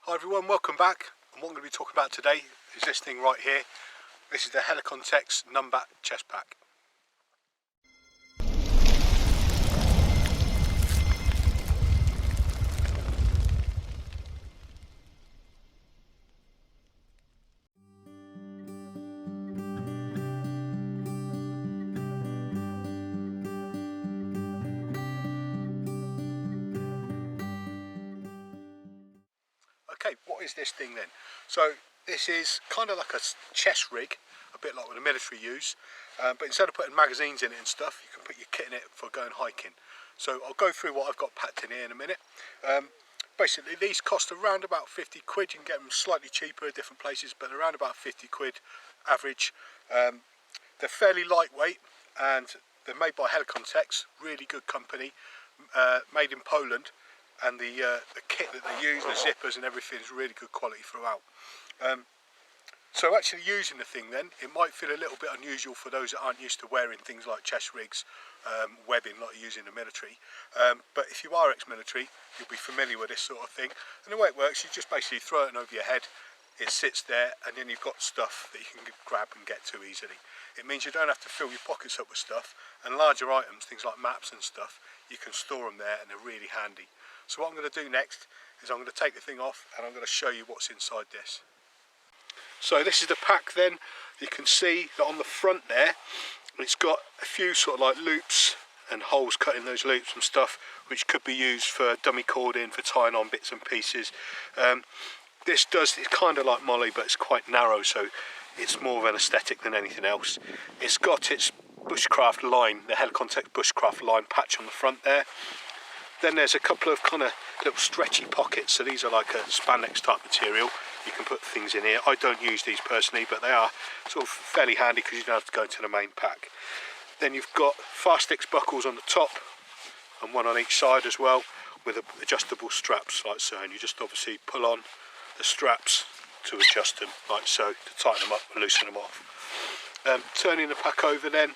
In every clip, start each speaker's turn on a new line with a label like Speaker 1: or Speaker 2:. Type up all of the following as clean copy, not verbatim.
Speaker 1: Hi everyone, welcome back. And what I'm going to be talking about today is this thing right here. This is the Helikon Tex Numbat chest pack. Okay, what is this thing then? So this is kind of like a chest rig, a bit like what the military use, but instead of putting magazines in it and stuff, you can put your kit in it for going hiking. So I'll go through what I've got packed in here in a minute. Basically these cost around about 50 quid, you can get them slightly cheaper at different places, but around about 50 quid average. They're fairly lightweight and they're made by Helikon Tex, really good company, made in Poland. And the kit that they use, the zippers and everything is really good quality throughout. So actually using the thing then, it might feel a little bit unusual for those that aren't used to wearing things like chest rigs, webbing like you use in the military. But if you are ex-military, you'll be familiar with this sort of thing. And the way it works, you just basically throw it over your head, it sits there, and then you've got stuff that you can grab and get to easily. It means you don't have to fill your pockets up with stuff, and larger items, things like maps and stuff, you can store them there and they're really handy. So what I'm going to do next is I'm going to take the thing off and I'm going to show you what's inside this. So this is the pack then. You can see that on the front there, it's got a few sort of like loops and holes cut in those loops and stuff, which could be used for dummy cording, for tying on bits and pieces. It's kind of like Molly, but it's quite narrow, so it's more of an aesthetic than anything else. It's got its bushcraft line, the Helikon Tex bushcraft line patch on the front there. Then there's a couple of kind of little stretchy pockets, so these are like a spandex type material. You can put things in here. I don't use these personally, but they are sort of fairly handy because you don't have to go into the main pack. Then you've got Fastix buckles on the top and one on each side as well, with adjustable straps like so, and you just obviously pull on the straps to adjust them like so, to tighten them up and loosen them off. Turning the pack over then,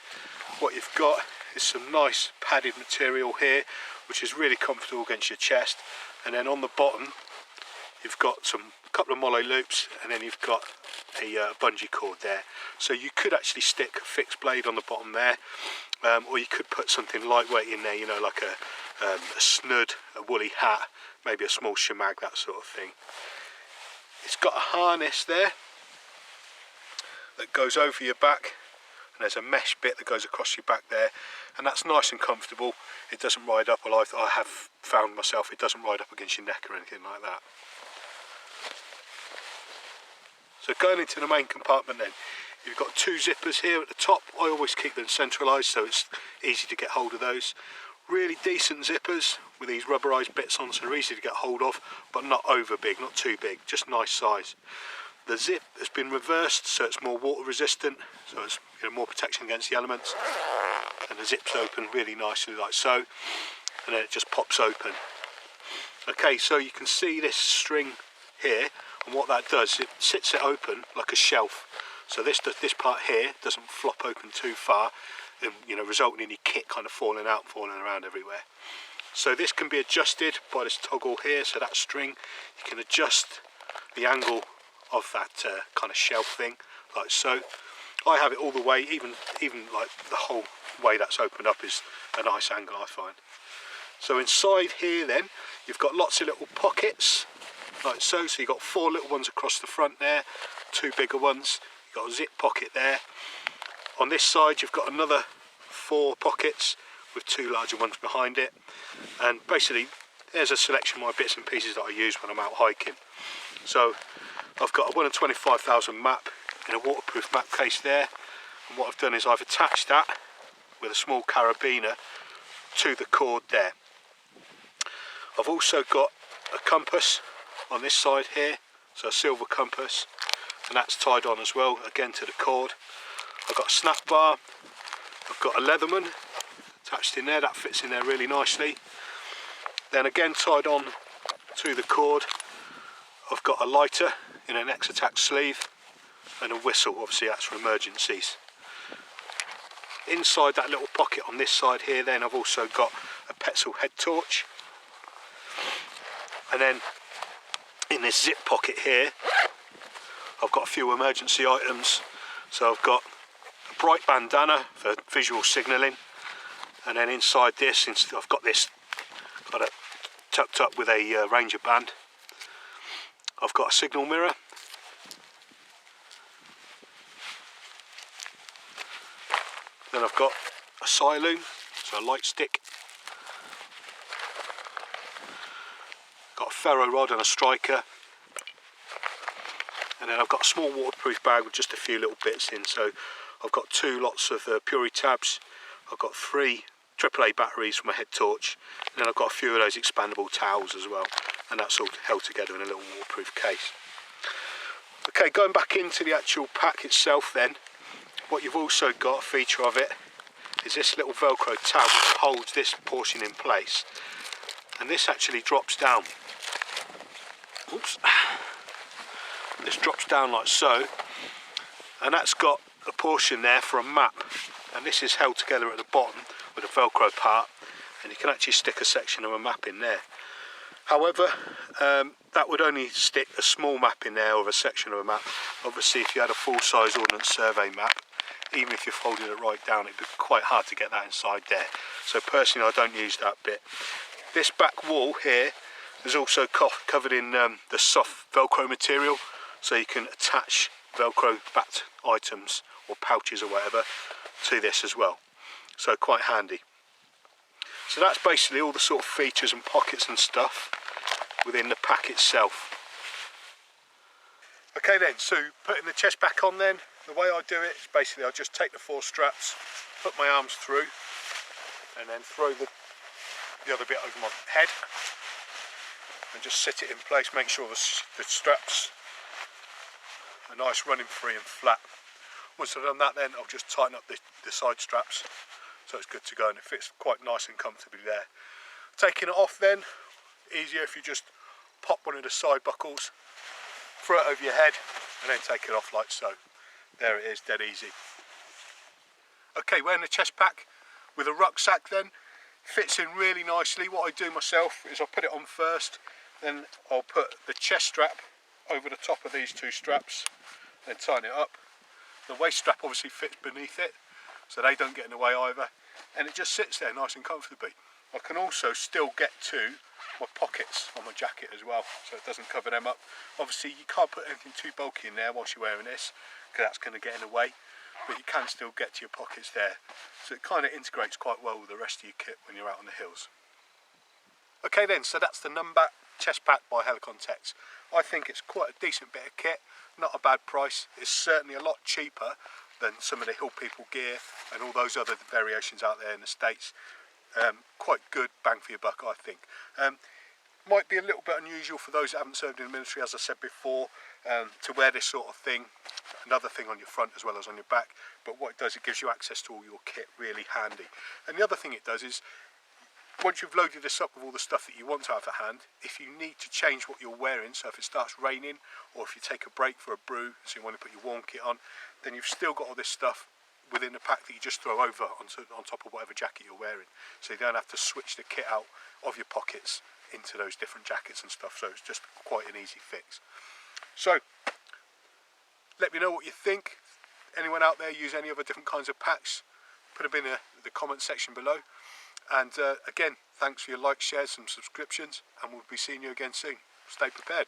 Speaker 1: what you've got is some nice padded material here, which is really comfortable against your chest. And then on the bottom you've got a couple of molly loops, and then you've got a bungee cord there. So you could actually stick a fixed blade on the bottom there, or you could put something lightweight in there, you know, like a snud, a woolly hat, maybe a small shemag, that sort of thing. It's got a harness there that goes over your back, and there's a mesh bit that goes across your back there, and that's nice and comfortable. It doesn't ride up, well I have found myself, it doesn't ride up against your neck or anything like that. So going into the main compartment then, you've got two zippers here at the top. I always keep them centralised so it's easy to get hold of those. Really decent zippers with these rubberised bits on, so they're easy to get hold of, but not over big, not too big, just nice size. The zip has been reversed so it's more water resistant, so it's more protection against the elements, and the zip's open really nicely like so, and then it just pops open. Okay, so you can see this string here, and what that does, it sits it open like a shelf, so this part here doesn't flop open too far, and resulting in your kit kind of falling out and falling around everywhere. So this can be adjusted by this toggle here, so that string, you can adjust the angle of that kind of shelf thing like so. I have it all the way, even like the whole way that's opened up is a nice angle, I find. So inside here then you've got lots of little pockets like so, you've got 4 little ones across the front there, 2 bigger ones, you've got a zip pocket there. On this side you've got another 4 pockets with 2 larger ones behind it, and basically there's a selection of my bits and pieces that I use when I'm out hiking. So I've got a 1 in 25,000 map in a waterproof map case there, and what I've done is I've attached that with a small carabiner to the cord there. I've also got a compass on this side here, so a silver compass, and that's tied on as well, again to the cord. I've got a snap bar, I've got a Leatherman attached in there, that fits in there really nicely. Then again tied on to the cord, I've got a lighter in an X-Attack sleeve, and a whistle, obviously that's for emergencies. Inside that little pocket on this side here then I've also got a petrol head torch, and then in this zip pocket here, I've got a few emergency items. So I've got a bright bandana for visual signalling, and then inside this, I've got this tucked up with a ranger band. I've got a signal mirror. Then I've got a silo, so a light stick. Got a ferro rod and a striker. And then I've got a small waterproof bag with just a few little bits in. So I've got 2 lots of Puri tabs. I've got 3 AAA batteries for my head torch. And then I've got a few of those expandable towels as well. And that's all held together in a little waterproof case. Okay, going back into the actual pack itself then, what you've also got, a feature of it, is this little Velcro tab which holds this portion in place. And this actually drops down. Oops. This drops down like so. And that's got a portion there for a map. And this is held together at the bottom with a Velcro part. And you can actually stick a section of a map in there. However, that would only stick a small map in there, or a section of a map. Obviously, if you had a full-size Ordnance Survey map, even if you folded it right down, it'd be quite hard to get that inside there. So personally, I don't use that bit. This back wall here is also covered in the soft Velcro material, so you can attach Velcro backed items or pouches or whatever to this as well. So quite handy. So that's basically all the sort of features and pockets and stuff within the pack itself. Okay then, so putting the chest back on then, the way I do it is basically I just take the 4 straps, put my arms through, and then throw the other bit over my head, and just sit it in place, make sure the straps are nice, running free and flat. Once I've done that then, I'll just tighten up the side straps so it's good to go, and it fits quite nice and comfortably there. Taking it off then, easier if you just pop one of the side buckles, throw it over your head, and then take it off like so. There it is, dead easy. Okay, wearing the chest pack with a rucksack then, fits in really nicely. What I do myself is I put it on first, then I'll put the chest strap over the top of these 2 straps, then tighten it up. The waist strap obviously fits beneath it, so they don't get in the way either, and it just sits there nice and comfortably. I can also still get to my pockets on my jacket as well, so it doesn't cover them up. Obviously you can't put anything too bulky in there whilst you're wearing this, because that's going to get in the way, but you can still get to your pockets there. So it kind of integrates quite well with the rest of your kit when you're out on the hills. Okay then, so that's the Numbat chest pack by Helikon Tex. I think it's quite a decent bit of kit, not a bad price. It's certainly a lot cheaper than some of the Hill People gear and all those other variations out there in the States. Quite good bang for your buck, I think. Might be a little bit unusual for those that haven't served in the military, as I said before, to wear this sort of thing, another thing on your front as well as on your back, but what it does, it gives you access to all your kit really handy. And the other thing it does is, once you've loaded this up with all the stuff that you want to have at hand, if you need to change what you're wearing, so if it starts raining or if you take a break for a brew, so you want to put your warm kit on, then you've still got all this stuff within the pack that you just throw over on top of whatever jacket you're wearing. So you don't have to switch the kit out of your pockets into those different jackets and stuff, so it's just quite an easy fix. So let me know what you think. Anyone out there use any other different kinds of packs? Put them in the comment section below. And again, thanks for your likes, shares and subscriptions, and we'll be seeing you again soon. Stay prepared.